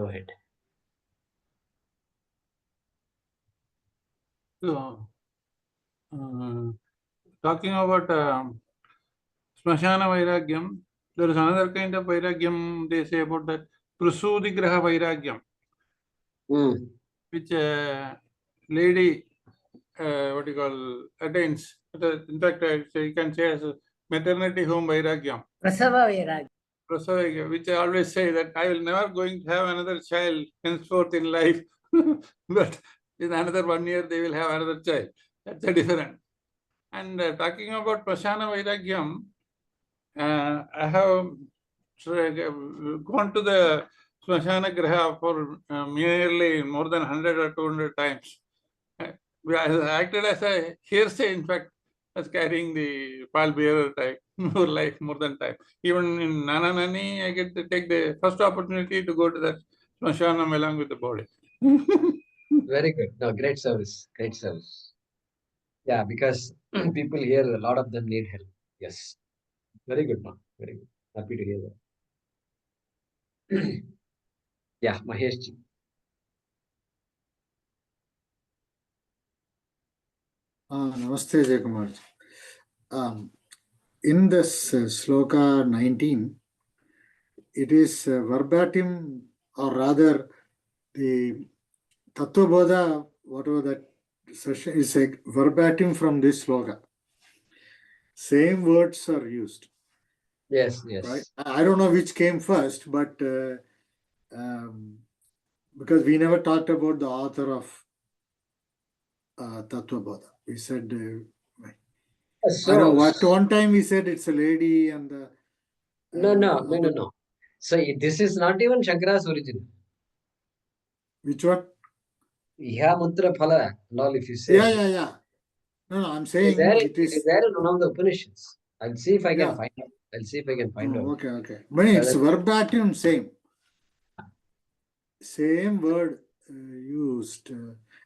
Go ahead. So, talking about Smashana Vairagyam, there is another kind of Vairagyam they say about that Prasudigraha Vairagyam, which lady, what you call, attains. In fact, you can say as a maternity home Vairagyam. Prasava Vairagya. Prasava, which I always say that I will never going to have another child henceforth in life, but in another 1 year they will have another child. That's a different. And talking about Prashana Vairagyam, I have gone to the Smashana Graha for nearly more than 100 or 200 times. I acted as a hearsay, in fact, as carrying the pallbearer type, more than time. Even in Nana Nani, I get to take the first opportunity to go to the Smashanam along with the body. Very good. No, great service. Great service. Yeah, because people here, a lot of them need help. Yes. Very good, man. Very good. Happy to hear that. Yeah, Mahesh ji. Namaste, Jayakumar. In this sloka 19, it is verbatim, or rather, the Tattva Bodha, whatever that session is, a verbatim from this sloka. Same words are used. Yes, yes. Right? I don't know which came first, but because we never talked about the author of Tattva Bodha. We said, I know what one time we said it's a lady and the. No. So this is not even Shankara's original. Which one? Iha Mantra Phala, and all if you say. Yeah. No, I'm saying it is there in one of the Upanishads. I'll see if I can find out. Okay. But it's verbatim same. Same word used.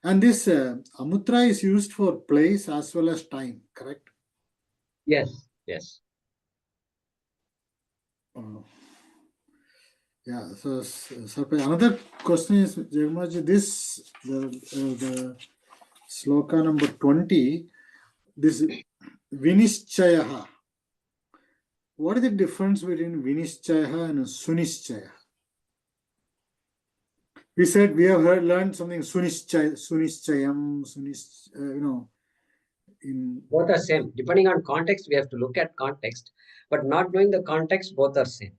And this amutra is used for place as well as time, correct? Yes. Yeah, so another question is, Jagamaji, this, the sloka number 20, this Vinishchayaha. What is the difference between Vinishchayaha and Sunischaya? We said we have learned something Sunischayam, in both are same. Depending on context, we have to look at context, but not knowing the context, both are same.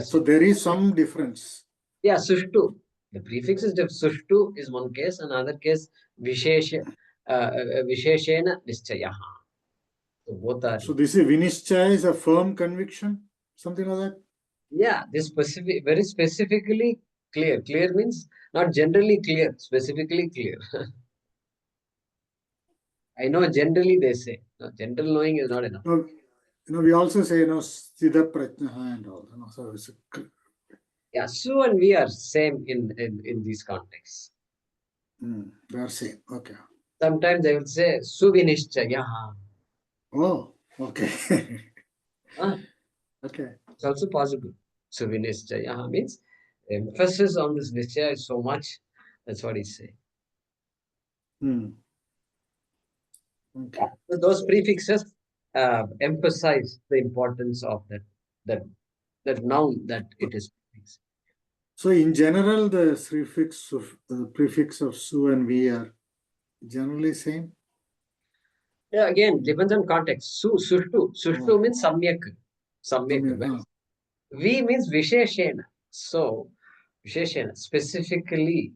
So there is some difference. Yeah, Sushtu. The prefix is Sushtu is one case, another case Visheshena Nischayaha. So both are. So this is Vinishchaya is a firm conviction, something like that? Yeah, this very specifically clear. Clear means not generally clear, specifically clear. I know generally they say. No, general knowing is not enough. No, we also say, Siddha Prajnaha and all. So it's yeah, Su and we are same in these contexts. They are same. Okay. Sometimes they will say Suvinishchayaha. Oh, okay. Huh? Okay. It's also possible. Suvinishchayaha means emphasis on this nischaya is so much. That's what he's saying. Okay. So those prefixes emphasize the importance of that noun that it is. So in general, the prefix of su and vi are generally same. Yeah, again depends on context. Sushtu means samyak. Vi means visheshena. So visheshena specifically,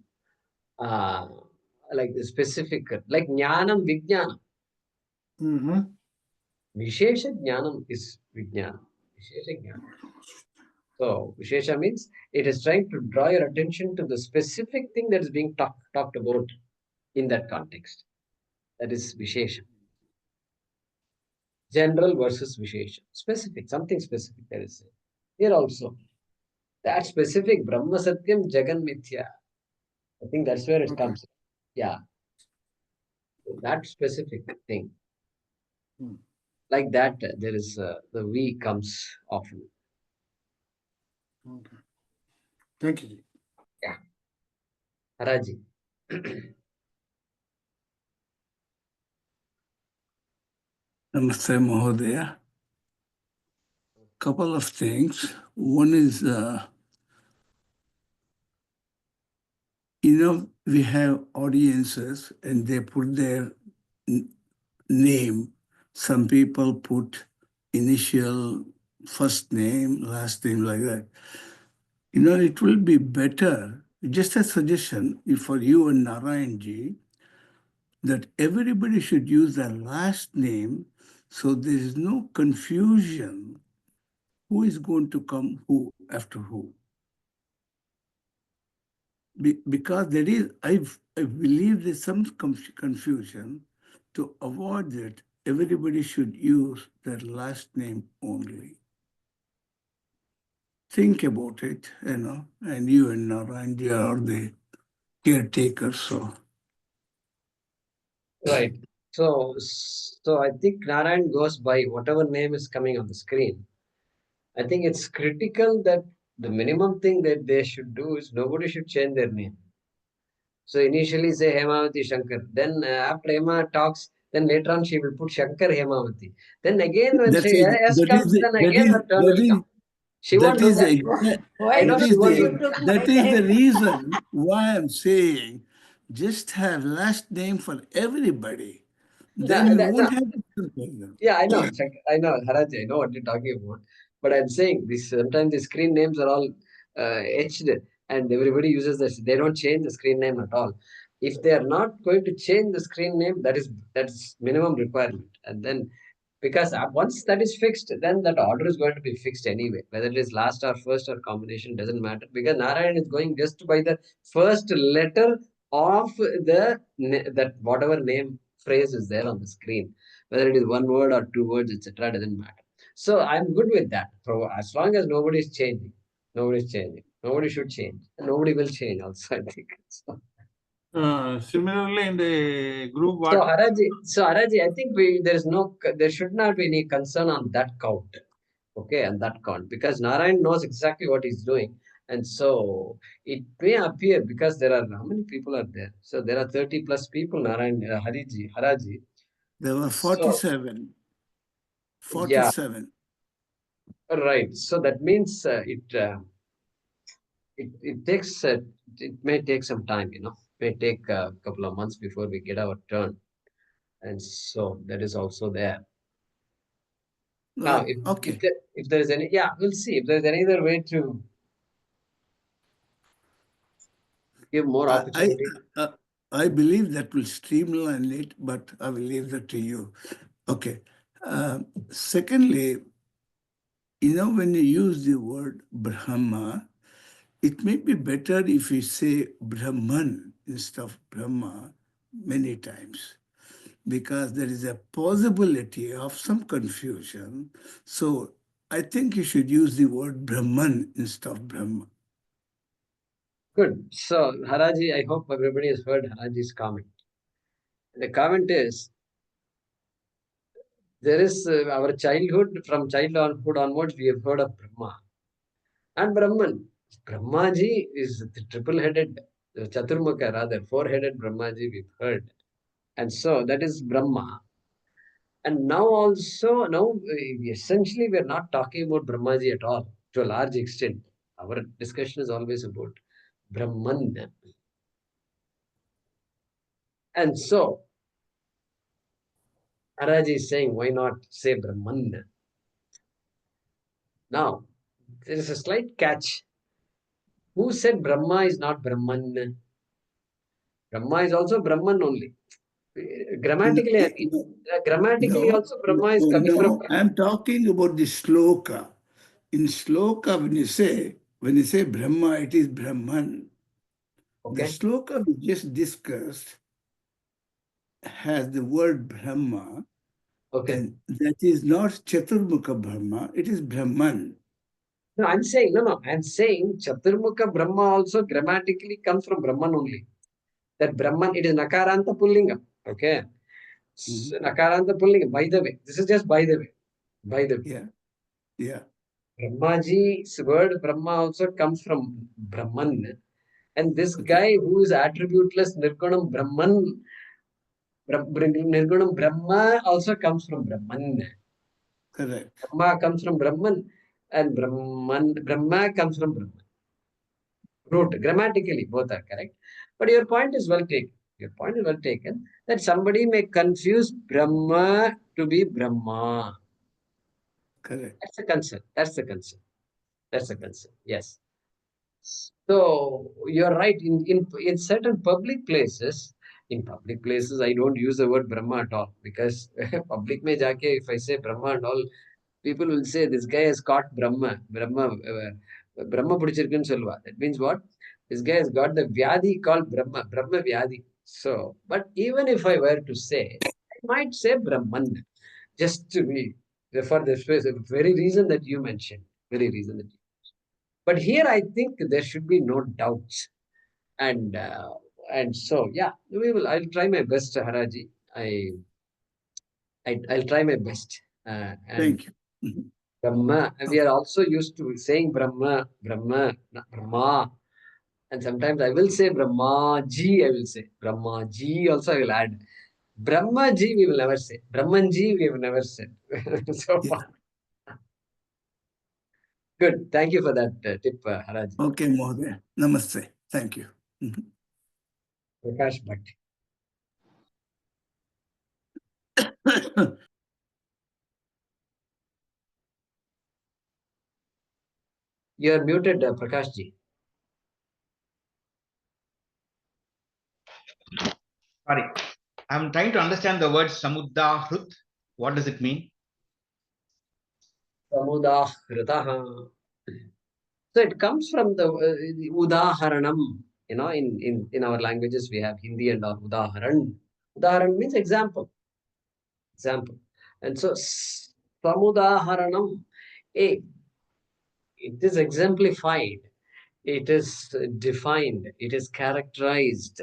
like the specific, like jnanam vijnanam. Vishesha jnanam is vijnanam. Vishesha jnanam. So vishesha means it is trying to draw your attention to the specific thing that is being talked about in that context. That is vishesha. General versus vishesha. Specific, something specific that is said. Here also, that specific Brahma Satyam Jagan Mithya. I think that's where it comes. Yeah. That specific thing. Like that, there is the V comes often. Okay. Thank you. Yeah. Haraji. Namaste, Mahodaya. Couple of things. One is, we have audiences and they put their name. Some people put initial, first name, last name, like that. It will be better, just a suggestion for you and Narayanji, that everybody should use their last name so there is no confusion who is going to come who after who. Because there is, I believe there's some confusion. To avoid that, everybody should use their last name only. Think about it, and you and Narayanji are the caretakers, so. Right. So I think Narayan goes by whatever name is coming on the screen. I think it's critical that the minimum thing that they should do is nobody should change their name. So initially say Hemavati Shankar. Then after Hema talks, then later on she will put Shankar Hemavati. Then again when That's she it. S comes, then again her turn will come. She won't do that. I know she won't do that. That is the reason why I'm saying just have last name for everybody. Then you No. won't have to confusion. Yeah, I know. I know, Haraji, I know what you're talking about. But I'm saying this sometimes the screen names are all etched and everybody uses this. They don't change the screen name at all. If they are not going to change the screen name, that's minimum requirement. And then because once that is fixed, then that order is going to be fixed anyway. Whether it is last or first or combination doesn't matter because Narayan is going just by the first letter of that whatever name phrase is there on the screen, whether it is one word or two words, etc., doesn't matter. So I'm good with that. So as long as nobody is changing, nobody should change, and nobody will change. Also, I think. Similarly, in the group, So what Haraji, I think there should not be any concern on that count. Okay, and that count because Narayan knows exactly what he's doing, and so it may appear because there are how many people are there? So there are 30 plus people. Narayan, Haraji. There were So 47. yeah, 47. right. So that means it takes it may take some time. May take a couple of months before we get our turn, and so that is also there. Now, Okay. if there is any, yeah, we'll see if there's any other way to give more I, opportunity. I, I believe that will streamline it, but I will leave that to you. Okay. Secondly, when you use the word Brahma, it may be better if we say Brahman instead of Brahma many times, because there is a possibility of some confusion. So I think you should use the word Brahman instead of Brahma. Good. So, Haraji, I hope everybody has heard Haraji's comment. The comment is there is our childhood, from childhood onwards, we have heard of Brahma and Brahman. Brahmaji is the triple-headed, Chaturmukha rather, four-headed Brahmaji we've heard. And so that is Brahma. And now also, essentially, we're not talking about Brahmaji at all to a large extent. Our discussion is always about Brahman. And so, Haraji is saying, why not say Brahman? Now, there is a slight catch. Who said Brahma is not Brahman? Brahma is also Brahman only. Grammatically, I mean. Grammatically No, also Brahma is coming from Brahman. I'm talking about the sloka. In sloka, when you say Brahma, it is Brahman. The Okay. sloka we just discussed has the word Brahma, Okay. and that is not Chaturmukha Brahma, it is Brahman. No, I'm saying Chaturmukha Brahma also grammatically comes from Brahman only. That Brahman, it is Nakaranta Pullinga. Okay. Nakaranta Pullinga, by the way. This is just by the way. By the way. Yeah. Brahmaji's word Brahma also comes from Brahman. And this guy who is attributeless Nirgunam Brahman, Nirgunam Brahma also comes from Brahman. Correct. Brahma comes from Brahman and Brahma comes from Brahman. Root, grammatically, both are correct. But your point is well taken. Your point is well taken that somebody may confuse Brahma to be Brahma. Correct. That's the concern. That's the concern. That's the concern. Yes. So you're right. In certain public places, I don't use the word Brahma at all because public mein jaake, if I say Brahma and all, people will say this guy has caught Brahma. Brahma pudichirukku solva. That means what? This guy has got the vyadi called Brahma vyadi. So, but even if I were to say, I might say Brahman, just to be for the very reason that you mentioned. Very reason that. But here I think there should be no doubts. And so yeah, we will. I'll try my best, Haraji. I'll try my best. And Thank you. Mhm. Brahma. And we are also used to saying Brahma, not Brahma. And sometimes I will say Brahmaji, I will say. Brahmaji also I will add. Brahmaji we will never say. Brahmanji we have never said. So Yeah. good. Thank you for that tip, Haraji. Okay, Mohdaya. Namaste. Thank you. Mhm. Prakash Bhatt. You are muted, Prakash ji. Sorry. I'm trying to understand the word Samudahrut. What does it mean? Samudahritaha. So it comes from the udaharanam. You know, in our languages we have Hindi and all udaharan. Udaharan means example. Example. And so samudaharanam, it is exemplified. It is defined. It is characterized.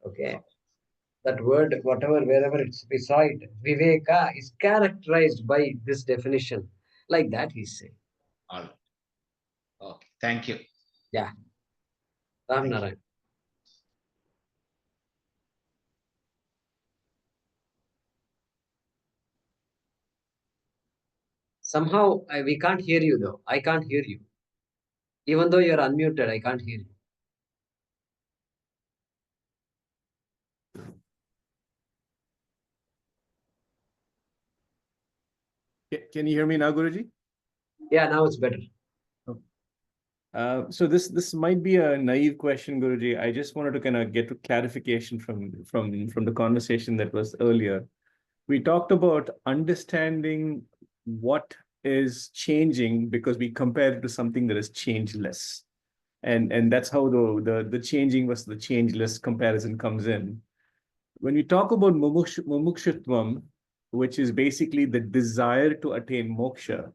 Okay. That word, whatever, wherever we saw it, Viveka is characterized by this definition. Like that, he's saying. All right. Okay. Thank you. Yeah. Ram Thank you. Narayan. Somehow we can't hear you though. I can't hear you. Even though you're unmuted, I can't hear you. Can you hear me now, Guruji? Yeah, now it's better. So this might be a naive question, Guruji. I just wanted to kind of get clarification from the conversation that was earlier. We talked about understanding what is changing because we compare it to something that is changeless. And that's how the changing versus the changeless comparison comes in. When we talk about mumukshutvam, which is basically the desire to attain moksha,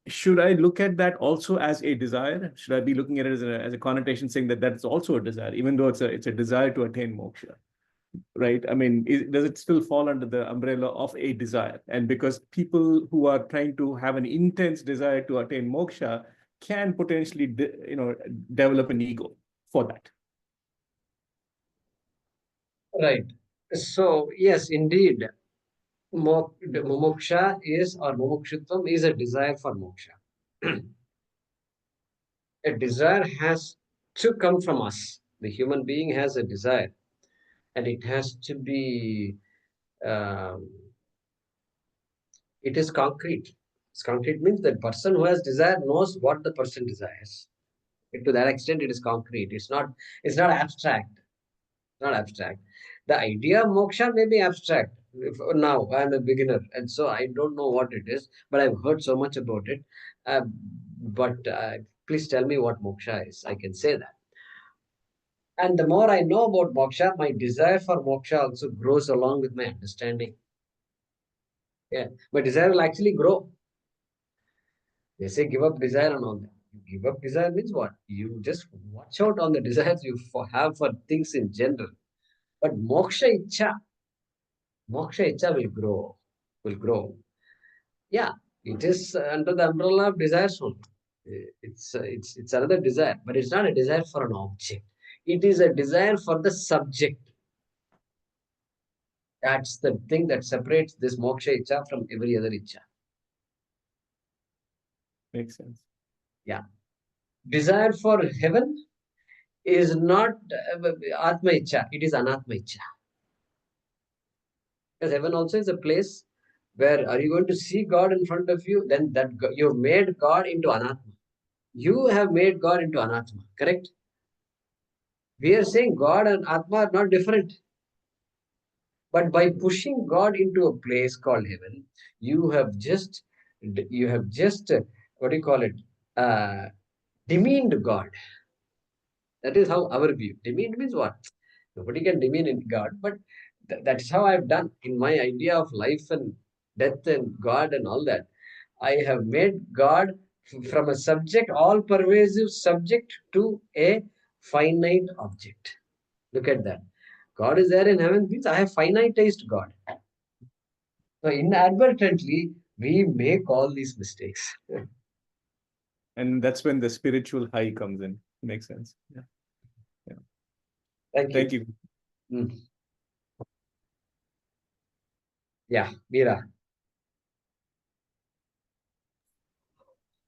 should I look at that also as a desire? Should I be looking at it as a connotation saying that that's also a desire, even though it's a desire to attain moksha, right? I mean, does it still fall under the umbrella of a desire? And because people who are trying to have an intense desire to attain moksha can potentially, develop an ego for that. Right. So, yes, indeed, mumuksha is, or mumukshutvam is a desire for moksha. A desire has to come from us. The human being has a desire, and it has to be, um, it is concrete. It's concrete means that person who has desire knows what the person desires. To that extent, it is concrete. It's not abstract. Not abstract. The idea of moksha may be abstract. Now I'm a beginner, and so I don't know what it is, but I've heard so much about it. But please tell me what moksha is. I can say that. And the more I know about moksha, my desire for moksha also grows along with my understanding. Yeah, my desire will actually grow. They say give up desire and all that. Give up desire means what? You just watch out on the desires you have for things in general. But moksha icha will grow. Yeah. It is under the umbrella of desires only. It's another desire, but it's not a desire for an object. It is a desire for the subject. That's the thing that separates this moksha icha from every other icha. Makes sense. Yeah. Desire for heaven is not atma icha, it is anatma icha. Because heaven also is a place where are you going to see God in front of you? Then that you've made God into anatma. You have made God into anatma, correct? We are saying God and atma are not different. But by pushing God into a place called heaven, you have just what do you call it? Demeaned God. That is how our view. Demeaned means what? Nobody can demean in God, but that's how I've done in my idea of life and death and God and all that. I have made God from a subject, all pervasive subject, to a finite object. Look at that. God is there in heaven means I have finitized God. So inadvertently, we make all these mistakes. And that's when the spiritual high comes in. Makes sense. Yeah. Thank you. Yeah, Meera.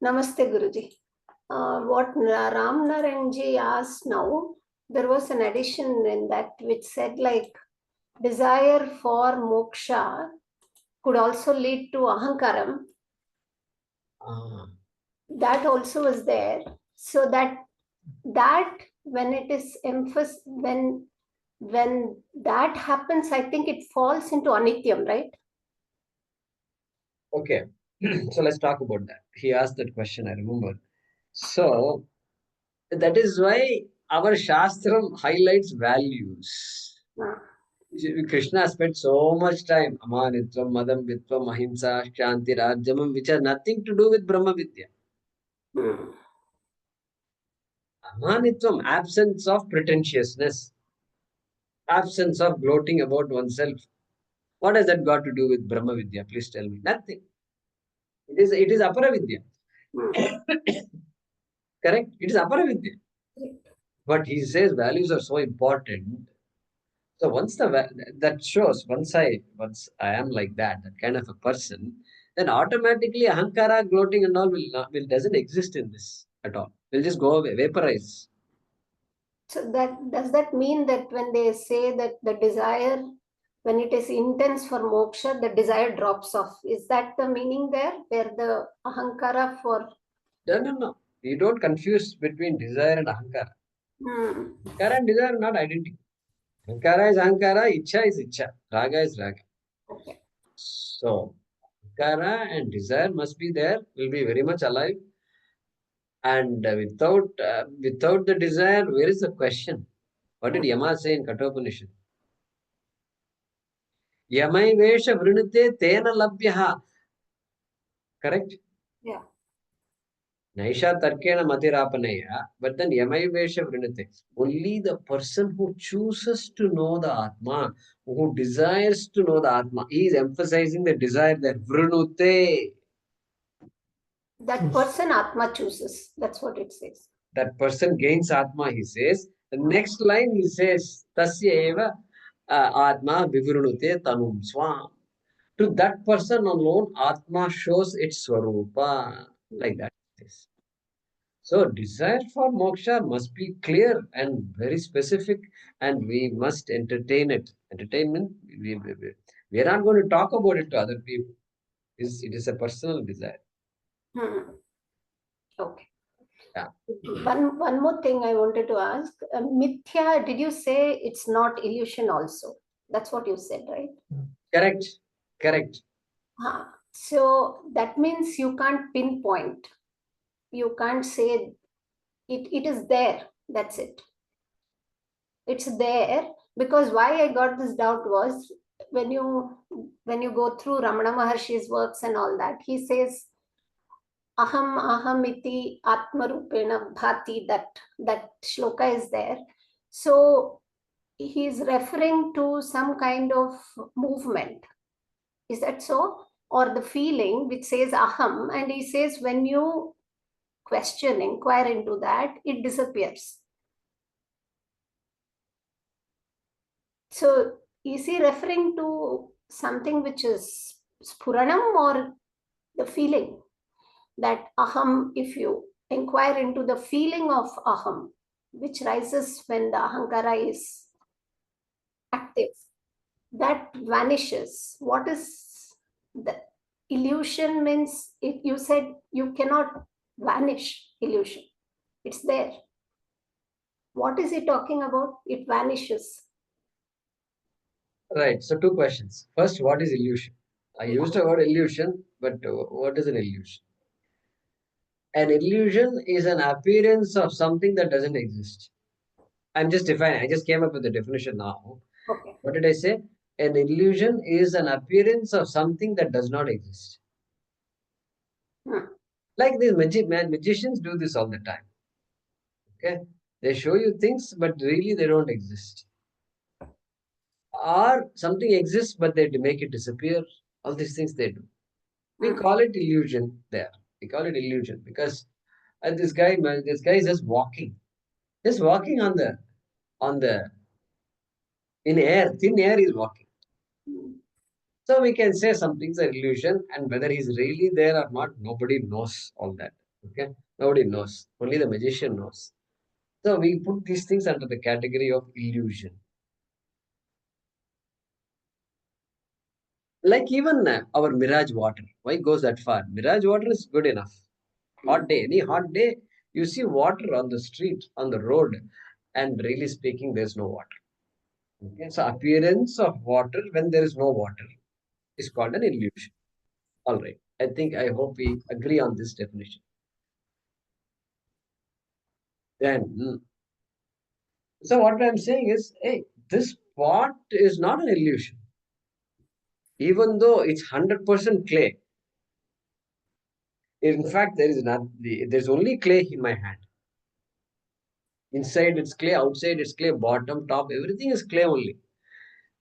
Namaste, Guruji. What Ram Naranji asked now, there was an addition in that which said like desire for moksha could also lead to ahankaram. That also was there. So that when it is emphasized, when that happens, I think it falls into anityam, right? Okay. So let's talk about that. He asked that question, I remember. So that is why our Shastram highlights values. Krishna spent so much time, Amanitvam, Madam Vitvam, Ahimsa, Shanti, Rajamam, which has nothing to do with Brahma Vidya. Amanitvam, absence of pretentiousness, absence of gloating about oneself. What has that got to do with Brahma Vidya? Please tell me. Nothing. It is Apara Vidya. Correct? It is Apara Vidya. But he says values are so important. So once that shows, once I am like that kind of a person, then automatically ahankara, gloating and all will doesn't exist in this at all. Will just go away, vaporize. So does that mean that when they say that the desire, when it is intense for moksha, the desire drops off? Is that the meaning there, where the ahankara for? No. You don't confuse between desire and ahankara. Ahankara and desire are not identical. Ahankara is ahankara, ichha is ichha, raga is raga. Okay. So ahankara and desire must be there, will be very much alive. And without the desire, where is the question? What did Yama say in Kathopanishad? Yamai vesha vrinute tena labhyaha. Correct? Yeah. Naisha tarkena matirapanaya. But then yamai vesha vrinute. Only the person who chooses to know the Atma, who desires to know the Atma, he is emphasizing the desire there. Vrinute. That person Atma chooses. That's what it says. That person gains Atma, he says. The next line he says, Tasya eva Atma vivrunute tanum swam. To that person alone, Atma shows its Swarupa. Like that. So, desire for moksha must be clear and very specific, and we must entertain it. Entertainment, we are not going to talk about it to other people. It is a personal desire. Okay. Yeah. One more thing I wanted to ask. Mithya, did you say it's not illusion also? That's what you said, right? Correct. So that means you can't pinpoint. You can't say it is there. That's it. It's there, because why I got this doubt was when you go through Ramana Maharshi's works and all that, he says aham iti atmarupena bhati, that shloka is there. So he's referring to some kind of movement. Is that so? or the feeling which says aham, and he says when you question, inquire into that, it disappears. So is he referring to something which is spuranam or the feeling? That aham, if you inquire into the feeling of aham, which rises when the ahankara is active, that vanishes. What is the illusion means? If you said you cannot vanish illusion, it's there. What is he talking about? It vanishes. Right. So 2 questions. First, what is illusion? I used the word illusion, but what is an illusion? An illusion is an appearance of something that doesn't exist. I'm just defining. I just came up with the definition now. Okay. What did I say? An illusion is an appearance of something that does not exist. Like these magicians do this all the time. Okay, they show you things, but really they don't exist. Or something exists, but they make it disappear. All these things they do. We call it illusion there. We call it illusion because this guy is just walking on the in air, thin air is walking. So we can say something's an illusion, and whether he's really there or not, nobody knows all that. Okay, nobody knows. Only the magician knows. So we put these things under the category of illusion. Like even our mirage water. Why goes that far? Mirage water is good enough. Hot day, any hot day, you see water on the street, on the road, and really speaking, there's no water. Okay, so appearance of water when there is no water is called an illusion. All right. I hope we agree on this definition. Then, so what I'm saying is, hey, this pot is not an illusion. Even though it's 100% clay. In fact, there's only clay in my hand. Inside it's clay, outside it's clay, bottom, top, everything is clay only.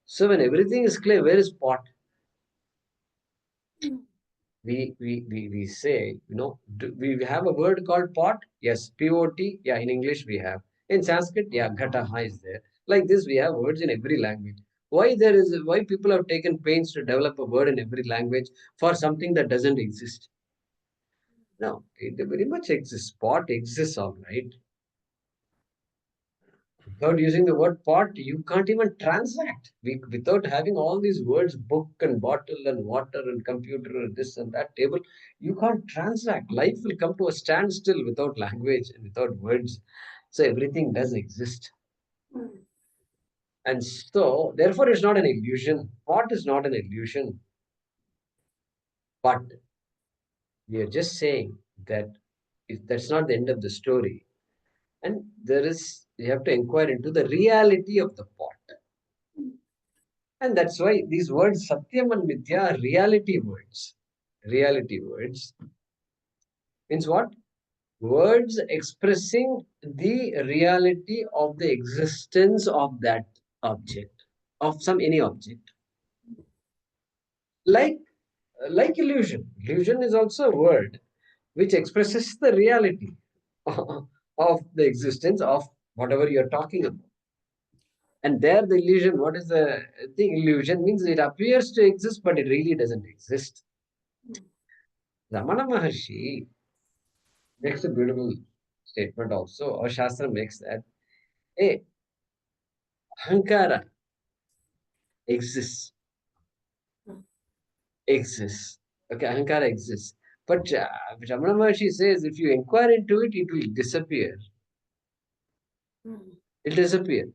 So when everything is clay, where is pot? We say, we have a word called pot. Yes, P-O-T. Yeah, in English we have. In Sanskrit, yeah, ghataha is there. Like this, we have words in every language. Why people have taken pains to develop a word in every language for something that doesn't exist? No, it very much exists. Pot exists, all right. Without using the word pot, you can't even transact. Without having all these words, book and bottle and water and computer and this and that table, you can't transact. Life will come to a standstill without language and without words. So everything does exist. And so, therefore, it's not an illusion. Pot is not an illusion. But we are just saying that that's not the end of the story. And you have to inquire into the reality of the pot. And that's why these words Satyam and Mithya are reality words. Reality words means what? Words expressing the reality of the existence of that object, of any object. Like illusion. Illusion is also a word which expresses the reality of the existence of whatever you're talking about. And there the illusion, what is the thing? Illusion means it appears to exist, but it really doesn't exist. Ramana Maharshi makes a beautiful statement also. Our Shastra makes that. Hey, Ahankara exists. Exists. Okay, Ahankara exists. But Ramana Maharshi says if you inquire into it, it will disappear. It will disappear.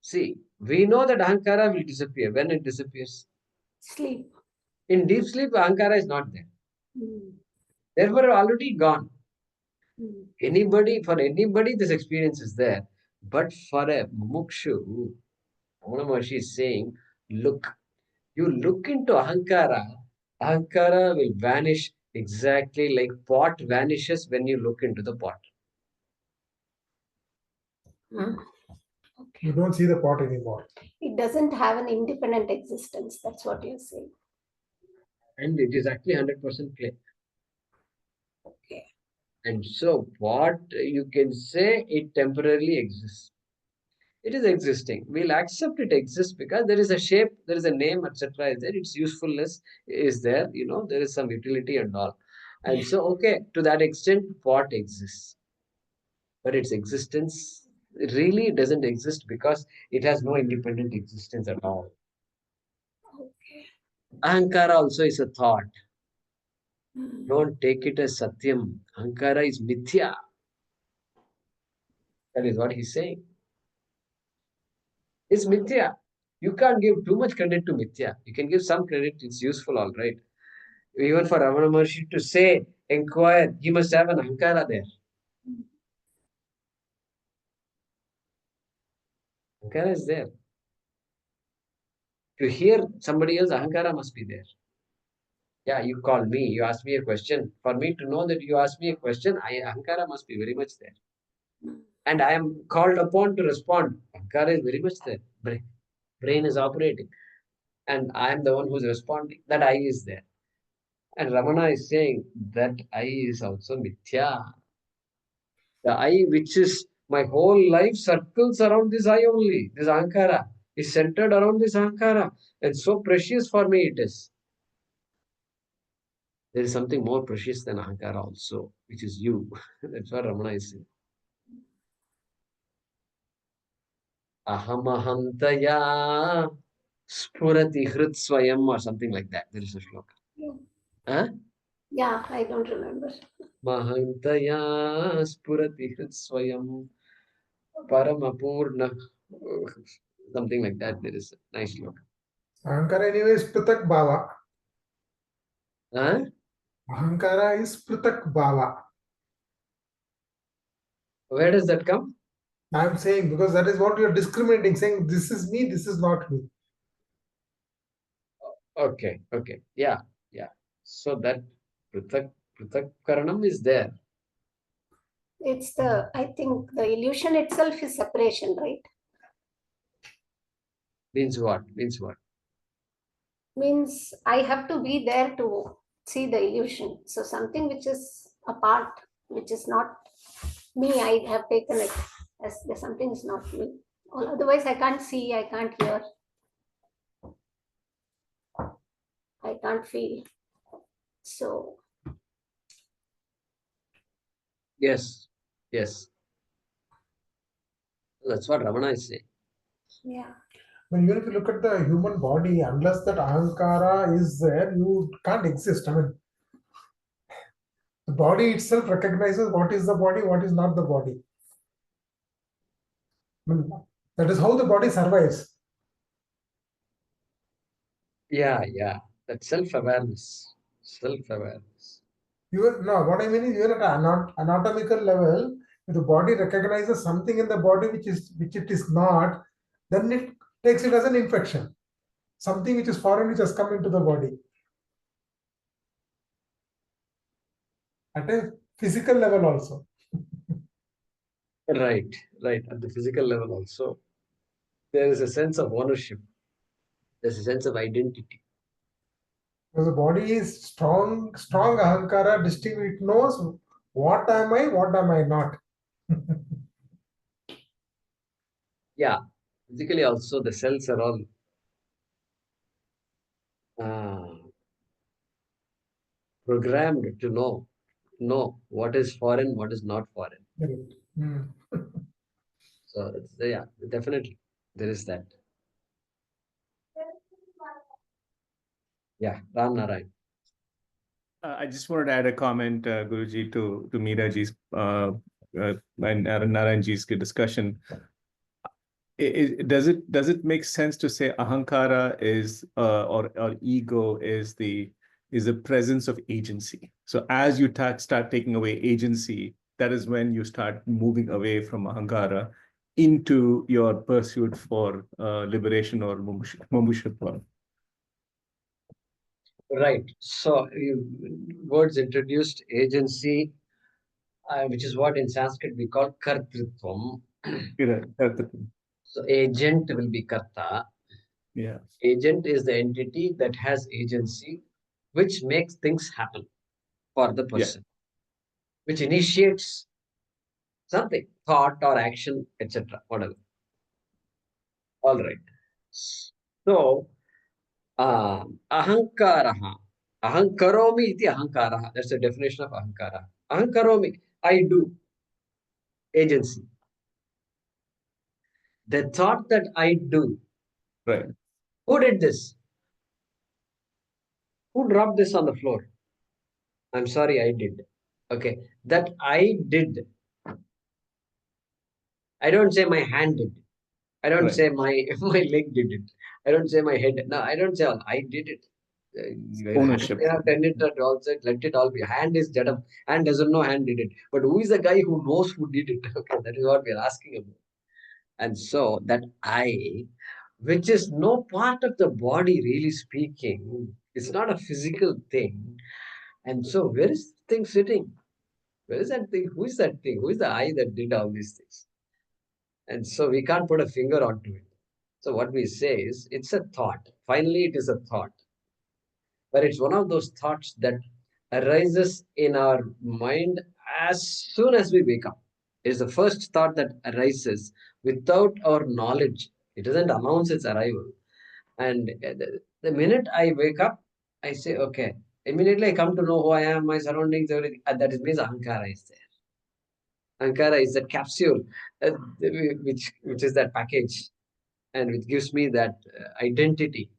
See, we know that Ahankara will disappear. When it disappears? Sleep. In deep sleep, Ahankara is not there. Therefore, already gone. For anybody, this experience is there. But for a mukshu, Ramana Maharshi is saying, look, you look into Ahankara will vanish exactly like pot vanishes when you look into the pot. You don't see the pot anymore. It doesn't have an independent existence. That's what you're saying. And it is actually 100% clay. Okay. And so what you can say, it temporarily exists. It is existing. We'll accept it exists because there is a shape, there is a name, etc. is there. Its usefulness is there. There is some utility and all. And so, okay, to that extent, what exists? But its existence really doesn't exist because it has no independent existence at all. Okay. Ahankara also is a thought. Hmm. Don't take it as Satyam. Ahankara is Mithya. That is what he's saying. It's Mithya. You can't give too much credit to Mithya. You can give some credit, it's useful, all right. Even for Ramana Maharshi to say, inquire, he must have an Ahankara there. Ahankara is there. To hear somebody else, Ahankara must be there. Yeah, you called me, you asked me a question. For me to know that you asked me a question, Ahankara must be very much there. And I am called upon to respond. Ahankara is very much there. Brain is operating. And I am the one who's responding. That I is there. And Ramana is saying that I is also Mithya. The I, which is my whole life, circles around this I only. This Ahankara is centered around this Ahankara. And so precious for me it is. There is something more precious than Ahankara also, which is you. That's what Ramana is saying. Ahamahantaya spurati hrit swayam or something like that. There is a shloka. Yeah. Huh? Yeah, I don't remember. Mahantaya spurati hrit swayam paramapurna. Something like that. There is a nice shloka. Ahankara anyway is Pritak Bhava. Huh? Ahankara is Pritak Bhava. Where does that come? I'm saying because that is what you're discriminating, saying this is me, this is not me. Okay. Yeah. So that Prithak Karanam is there. It's I think the illusion itself is separation, right? Means what? Means I have to be there to see the illusion. So something which is apart, which is not me, I have taken it as something is not me. Or otherwise, I can't see, I can't hear, I can't feel. So Yes. That's what Ramana is saying. yeah. But even if you look at the human body, unless that Ahankara is there, you can't exist. I mean, the body itself recognizes what is the body, what is not the body. I mean, that is how the body survives. Yeah. That self-awareness. No, what I mean is even at an anatomical level, if the body recognizes something in the body which it is not, then it takes it as an infection. Something which is foreign which has come into the body. At a physical level also. Right. At the physical level also, there is a sense of ownership. There's a sense of identity. Because the body is strong ahankara, distinct, it knows what am I not. Yeah. Physically also, the cells are all programmed to know what is foreign, what is not foreign. So yeah, definitely there is that. Yeah, Ram Narayan. I just wanted to add a comment, Guruji, to Meeraji's and Narayanji's discussion. Does it make sense to say ahankara is or ego is the presence of agency? So as you start taking away agency, that is when you start moving away from ahankara into your pursuit for liberation or mumukshutva. Right. So words introduced agency, which is what in Sanskrit we call kartritvam. So agent will be karta. Yeah. Agent is the entity that has agency, which makes things happen for the person, which initiates something, thought or action, etc. Whatever. All right. So, ahankaraha. Ahankaromi iti ahankaraha. That's the definition of ahankara. Ahankaromi. I do. Agency. The thought that I do. Right. Who did this? Who dropped this on the floor? I'm sorry, I did. Okay. That I did. I don't say my hand did. I don't Right. say my leg did it. I don't say my head. No, I don't say all. I did it. Ownership. Yeah, let it all be. Hand is jadam. Hand doesn't know hand did it. But who is the guy who knows who did it? Okay, that is what we are asking about. And so that I, which is no part of the body really speaking, it's not a physical thing. And so where is the thing sitting? Where is that thing? Who is that thing? Who is the I that did all these things? And so we can't put a finger onto it. So what we say is it's a thought. Finally, it is a thought. But it's one of those thoughts that arises in our mind as soon as we wake up. It is the first thought that arises without our knowledge. It doesn't announce its arrival. And the minute I wake up, I say, okay, immediately I come to know who I am, my surroundings, everything. And that means Ahankara is there. Ahankara is that capsule, which is that package, and which gives me that identity.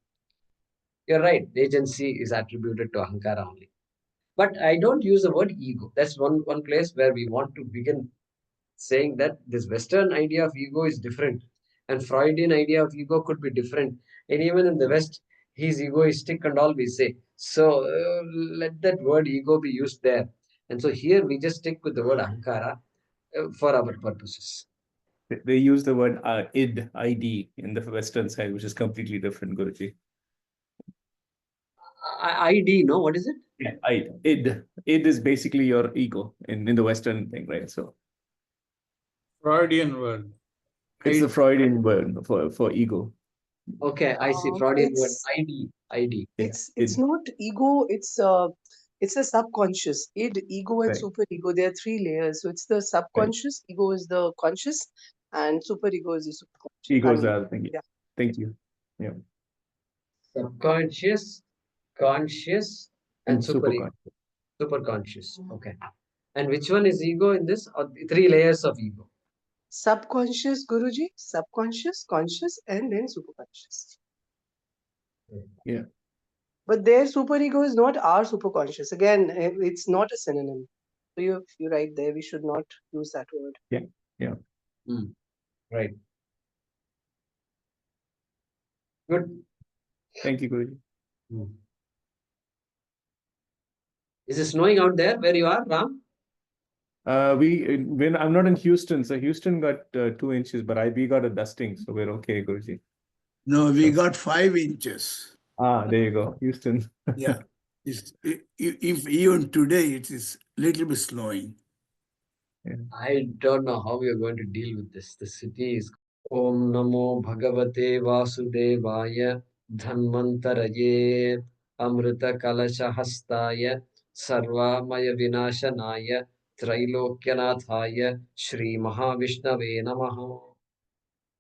You're right, the agency is attributed to Ahankara only. But I don't use the word ego. That's one place where we want to begin saying that this Western idea of ego is different. And Freudian idea of ego could be different. And even in the West, he's egoistic and all we say. So let that word ego be used there. And so here we just stick with the word Ahankara for our purposes. They use the word ID in the Western side, which is completely different, Guruji. ID, no? What is it? Yeah, id. Id is basically your ego in the Western thing, right? So Freudian word. it's the Freudian word for ego. Okay, I see. Freudian word It's ID. it's not ego. It's a subconscious. Ego, and Right. super ego. There are three layers. So it's the subconscious. Ego is the conscious, and super ego is the superconscious. Ego is the other thing. Yeah. Thank you. Yeah. Subconscious, conscious, and super ego. Superconscious. Super conscious. Okay. And which one is ego in this? Or the three layers of ego? Subconscious, Guruji. Subconscious, conscious, and then superconscious. Yeah. But their superego is not our superconscious. Again, it's not a synonym. So you're right there. We should not use that word. Yeah. Yeah. Right. Good. Thank you, Guruji. Is it snowing out there where you are, Ram? When I'm not in Houston, so Houston got 2 inches, but we got a dusting, so we're okay, Guruji. No, we got 5 inches. There you go, Houston. Yeah. If even today it is little bit snowing. I don't know how we are going to deal with this. The city is Om Namo Bhagavate Vasudevaya Dhanvantaraye Amrita Kalasha Hastaya Sarvamaya Vinashanaya Trilokyanathaya Shri Mahavishnave Namaha.